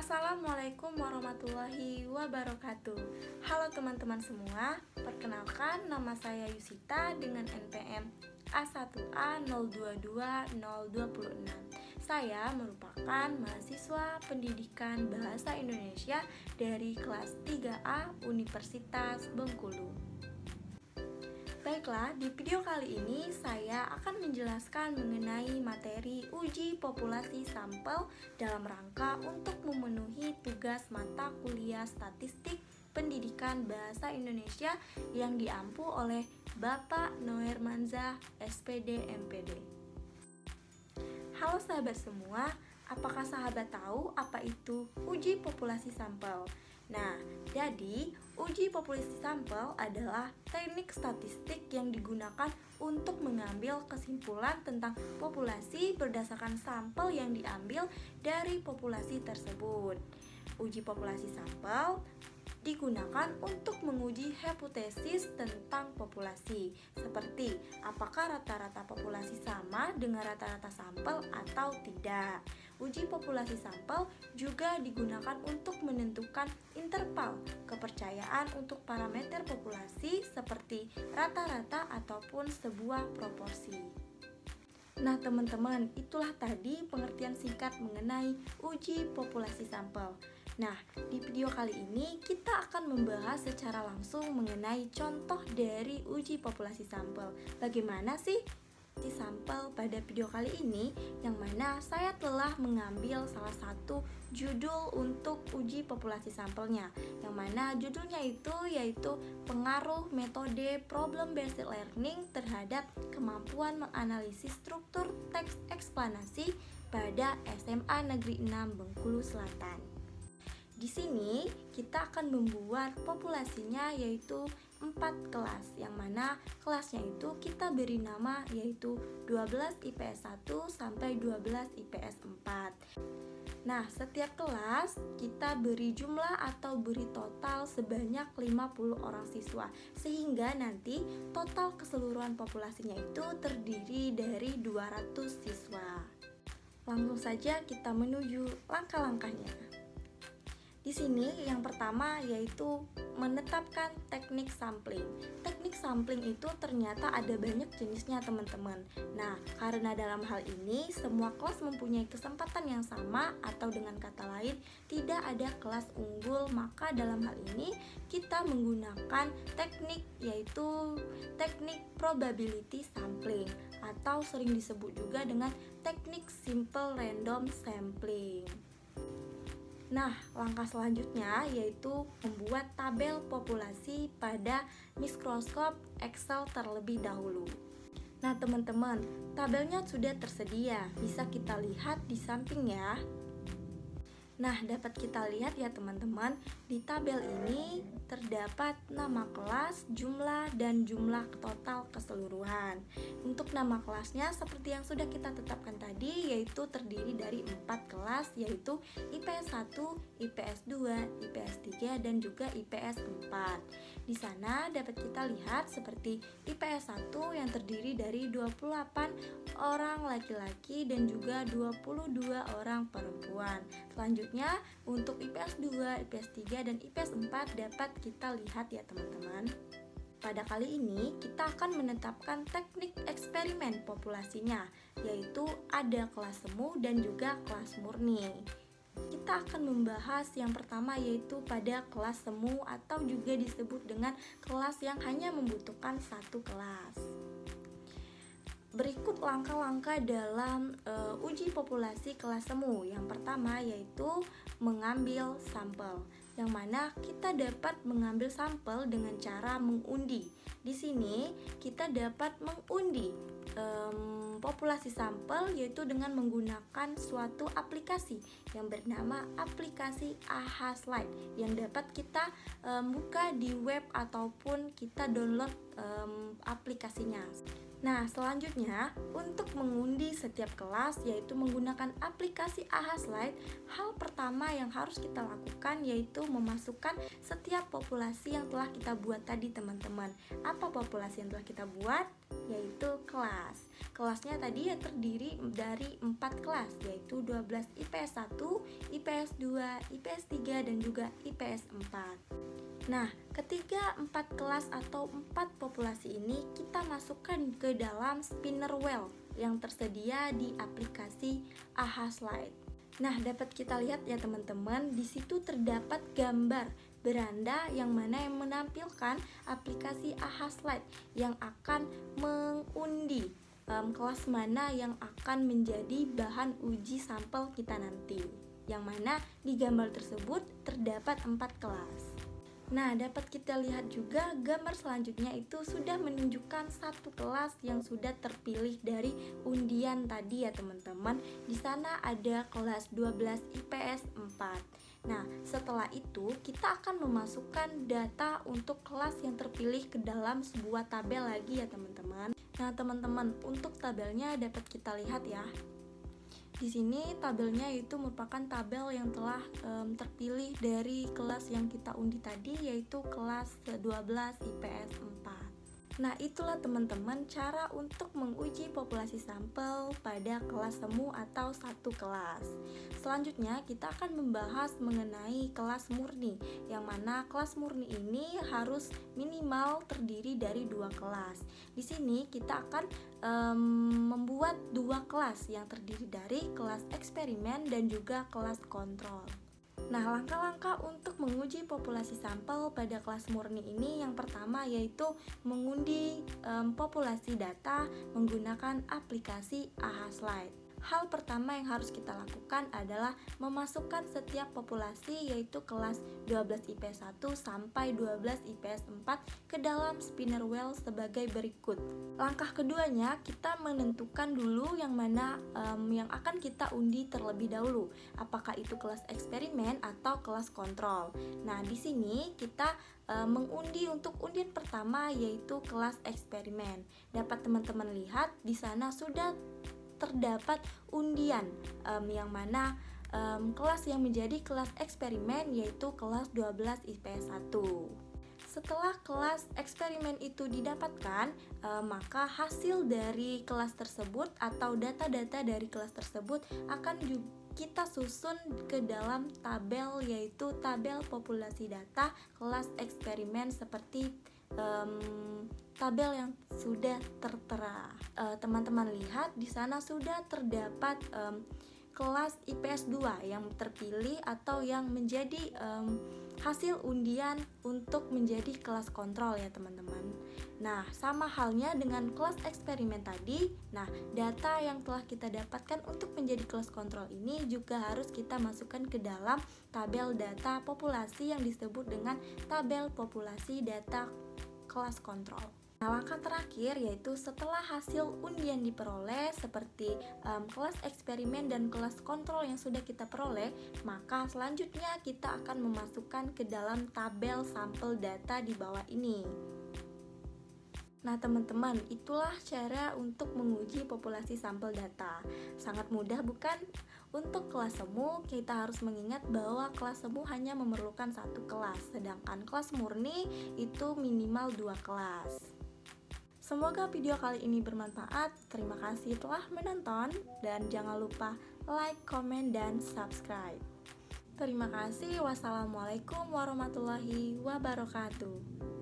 Assalamualaikum warahmatullahi wabarakatuh. Halo teman-teman semua, perkenalkan nama saya Yusita dengan NPM A1A022026. Saya merupakan mahasiswa pendidikan Bahasa Indonesia dari kelas 3A Universitas Bengkulu. Baiklah, di video kali ini saya akan menjelaskan mengenai materi uji populasi sampel dalam rangka untuk memenuhi tugas mata kuliah statistik pendidikan bahasa Indonesia yang diampu oleh Bapak Noer Manzah, SPD MPD. Halo sahabat semua, apakah sahabat tahu apa itu uji populasi sampel? Nah, jadi uji populasi sampel adalah teknik statistik yang digunakan untuk mengambil kesimpulan tentang populasi berdasarkan sampel yang diambil dari populasi tersebut. Uji populasi sampel digunakan untuk menguji hipotesis tentang populasi, seperti apakah rata-rata populasi sama dengan rata-rata sampel atau tidak. Uji populasi sampel juga digunakan untuk menentukan interval kepercayaan untuk parameter populasi seperti rata-rata ataupun sebuah proporsi. Nah teman-teman, itulah tadi pengertian singkat mengenai uji populasi sampel. Nah, di video kali ini kita akan membahas secara langsung mengenai contoh dari uji populasi sampel. Bagaimana sih uji sampel pada video kali ini, yang mana saya telah mengambil salah satu judul untuk uji populasi sampelnya, yang mana judulnya itu yaitu pengaruh metode problem based learning terhadap kemampuan menganalisis struktur teks eksplanasi pada SMA Negeri 6 Bengkulu Selatan. Di sini kita akan membuat populasinya yaitu 4 kelas, yang mana kelasnya itu kita beri nama yaitu 12 IPS 1 sampai 12 IPS 4. Nah, setiap kelas kita beri jumlah atau beri total sebanyak 50 orang siswa, sehingga nanti total keseluruhan populasinya itu terdiri dari 200 siswa. Langsung saja kita menuju langkah-langkahnya. Di sini yang pertama yaitu menetapkan teknik sampling. Teknik sampling itu ternyata ada banyak jenisnya teman-teman. Nah, karena dalam hal ini semua kelas mempunyai kesempatan yang sama, atau dengan kata lain tidak ada kelas unggul, maka dalam hal ini kita menggunakan teknik yaitu teknik probability sampling, atau sering disebut juga dengan teknik simple random sampling. Nah, langkah selanjutnya yaitu membuat tabel populasi pada mikroskop Excel terlebih dahulu. Nah, teman-teman, tabelnya sudah tersedia, bisa kita lihat di samping ya. Nah, dapat kita lihat ya teman-teman, di tabel ini terdapat nama kelas, jumlah, dan jumlah total keseluruhan. Untuk nama kelasnya seperti yang sudah kita tetapkan tadi, yaitu terdiri dari 4 kelas, yaitu IPS 1, IPS 2, IPS 3, dan juga IPS 4. Di sana dapat kita lihat seperti IPS 1 yang terdiri dari 28 orang laki-laki dan juga 22 orang perempuan. Selanjutnya untuk IPS 2, IPS 3, dan IPS 4 dapat kita lihat ya teman-teman. Pada kali ini kita akan menetapkan teknik eksperimen populasinya, yaitu ada kelas semu dan juga kelas murni. Kita akan membahas yang pertama yaitu pada kelas semu, atau juga disebut dengan kelas yang hanya membutuhkan satu kelas. Berikut langkah-langkah dalam uji populasi kelas semu. Yang pertama yaitu mengambil sampel, yang mana kita dapat mengambil sampel dengan cara mengundi. Di sini kita dapat mengundi populasi sampel yaitu dengan menggunakan suatu aplikasi yang bernama aplikasi AHA Slide, yang dapat kita buka di web ataupun kita download aplikasinya. Nah, selanjutnya untuk mengundi setiap kelas yaitu menggunakan aplikasi AHA Slide, hal pertama yang harus kita lakukan yaitu memasukkan setiap populasi yang telah kita buat tadi teman-teman. Apa populasi yang telah kita buat? Yaitu kelas. Kelasnya tadi ya terdiri dari 4 kelas, yaitu 12 IPS 1, IPS 2, IPS 3, dan juga IPS 4. Nah, ketiga 4 kelas atau 4 populasi ini kita masukkan ke dalam spinner wheel yang tersedia di aplikasi AHA Slide. Nah, dapat kita lihat ya teman-teman, di situ terdapat gambar beranda yang mana yang menampilkan aplikasi AHA Slide yang akan mengundi kelas mana yang akan menjadi bahan uji sampel kita nanti. Yang mana di gambar tersebut terdapat 4 kelas. Nah, dapat kita lihat juga gambar selanjutnya itu sudah menunjukkan satu kelas yang sudah terpilih dari undian tadi ya teman-teman. Di sana ada kelas 12 IPS 4. Nah, setelah itu kita akan memasukkan data untuk kelas yang terpilih ke dalam sebuah tabel lagi ya teman-teman. Nah, teman-teman, untuk tabelnya dapat kita lihat ya. Di sini tabelnya itu merupakan tabel yang telah terpilih dari kelas yang kita undi tadi, yaitu kelas 12 IPS 4. Nah, itulah teman-teman cara untuk menguji populasi sampel pada kelas semu atau satu kelas. Selanjutnya kita akan membahas mengenai kelas murni, yang mana kelas murni ini harus minimal terdiri dari 2 kelas. Di sini kita akan membuat 2 kelas yang terdiri dari kelas eksperimen dan juga kelas kontrol. Nah, langkah-langkah untuk menguji populasi sampel pada kelas murni ini yang pertama yaitu mengundi populasi data menggunakan aplikasi AHA Slide. Hal pertama yang harus kita lakukan adalah memasukkan setiap populasi yaitu kelas 12 IPS 1 sampai 12 IPS 4 ke dalam spinner wheel sebagai berikut. Langkah keduanya kita menentukan dulu yang mana yang akan kita undi terlebih dahulu. Apakah itu kelas eksperimen atau kelas kontrol. Nah, di sini kita mengundi untuk undian pertama yaitu kelas eksperimen. Dapat teman-teman lihat di sana sudah terdapat undian yang mana kelas yang menjadi kelas eksperimen yaitu kelas 12 IPS 1. Setelah kelas eksperimen itu didapatkan, maka hasil dari kelas tersebut atau data-data dari kelas tersebut akan kita susun ke dalam tabel yaitu tabel populasi data kelas eksperimen seperti tabel yang sudah tertera. Teman-teman lihat di sana sudah terdapat kelas IPS 2 yang terpilih atau yang menjadi hasil undian untuk menjadi kelas kontrol ya teman-teman. Nah, sama halnya dengan kelas eksperimen tadi. Nah, data yang telah kita dapatkan untuk menjadi kelas kontrol ini juga harus kita masukkan ke dalam tabel data populasi yang disebut dengan tabel populasi data kelas kontrol. Nah, langkah terakhir yaitu setelah hasil undian diperoleh seperti kelas eksperimen dan kelas kontrol yang sudah kita peroleh, maka selanjutnya kita akan memasukkan ke dalam tabel sampel data di bawah ini. Nah, teman-teman, itulah cara untuk menguji populasi sampel data. Sangat mudah bukan? Untuk kelas semu, kita harus mengingat bahwa kelas semu hanya memerlukan satu kelas, sedangkan kelas murni itu minimal 2 kelas. Semoga video kali ini bermanfaat. Terima kasih telah menonton dan jangan lupa like, comment, dan subscribe. Terima kasih. Wassalamualaikum warahmatullahi wabarakatuh.